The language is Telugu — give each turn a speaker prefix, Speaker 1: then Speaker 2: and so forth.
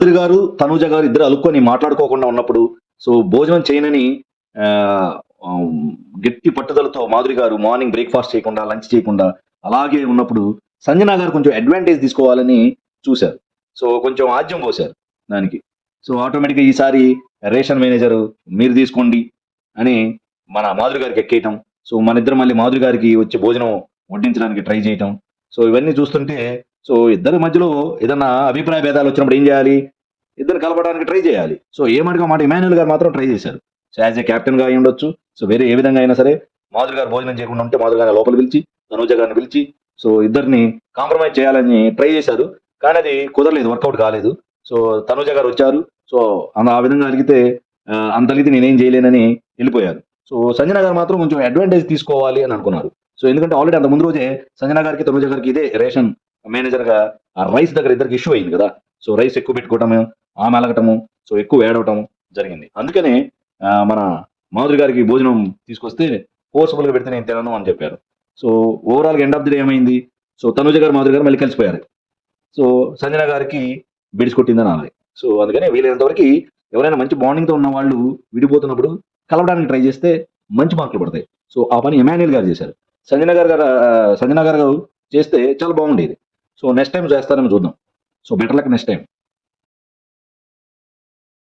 Speaker 1: గారు తనూజ గారు ఇద్దరు అలుక్కొని మాట్లాడుకోకుండా ఉన్నప్పుడు సో భోజనం చేయనని ఆ, గట్టి పట్టుదలతో మాధురి గారు మార్నింగ్ బ్రేక్ఫాస్ట్ చేయకుండా లంచ్ చేయకుండా అలాగే ఉన్నప్పుడు సంజన గారు కొంచెం అడ్వాంటేజ్ తీసుకోవాలని చూశారు. సో కొంచెం ఆజ్యం పోశారు దానికి. సో ఆటోమేటిక్గా ఈసారి రేషన్ మేనేజర్ మీరు తీసుకోండి అని మన మాధురి గారికి ఎక్కేయటం. సో మన ఇద్దరు మళ్ళీ మాధురి గారికి వచ్చి భోజనం వడ్డించడానికి ట్రై చేయటం. సో ఇవన్నీ చూస్తుంటే సో ఇద్దరి మధ్యలో ఏదన్నా అభిప్రాయ భేదాలు వచ్చినప్పుడు ఏం చేయాలి? ఇద్దరు కలపడానికి ట్రై చేయాలి. సో ఏమడిగా మాట ఇమాన్యుల్ గారు మాత్రం ట్రై చేశారు. సో యాజ్ ఏ కెప్టెన్ గా అయి ఉండొచ్చు. సో వేరే ఏ విధంగా అయినా సరే మాధురి గారు భోజనం చేయకుండా ఉంటే మాధురి గారిని లోపల పిలిచి తనూజ గారిని పిలిచి సో ఇద్దరిని కాంప్రమైజ్ చేయాలని ట్రై చేశారు. కానీ అది కుదరలేదు, వర్కౌట్ కాలేదు. సో తనూజ గారు వచ్చారు. సో ఆ విధంగా అడిగితే అంత అలిగితే నేనేం చేయలేనని వెళ్ళిపోయారు. సో సంజన గారు మాత్రం కొంచెం అడ్వాంటేజ్ తీసుకోవాలి అని అనుకున్నారు. సో ఎందుకంటే ఆల్రెడీ అంత ముందు రోజే సంజన గారికి తనూజ గారికి ఇదే రేషన్ మేనేజర్ గా ఆ రైస్ దగ్గర ఇద్దరికి ఇష్యూ అయింది కదా. సో రైస్ ఎక్కువ పెట్టుకోవటము, ఆమె అలగటము, సో ఎక్కువ ఏడవటం జరిగింది. అందుకనే మన మాధురి గారికి భోజనం తీసుకొస్తే ఫోర్స్ఫుల్ గా పెడితే నేను తినను అని చెప్పారు. సో ఓవరాల్ గా ఎండ్ ఆఫ్ ది డే ఏమైంది? సో తనూజ గారు మాధురి గారు మళ్ళీ కలిసిపోయారు. సో సంజన గారికి బిడిసి కొట్టిందని అన్నది. సో అందుకనే వీలైనంత వరకు ఎవరైనా మంచి బాండింగ్ తో ఉన్న వాళ్ళు విడిపోతున్నప్పుడు కలవడానికి ట్రై చేస్తే మంచి మార్కులు పడతాయి. సో ఆ పని ఎమాన్యుల్ గారు చేశారు. సంజన గారు చేస్తే చాలా బాగుండేది. సో నెక్స్ట్ టైం చేస్తారని చూద్దాం. So better luck next time.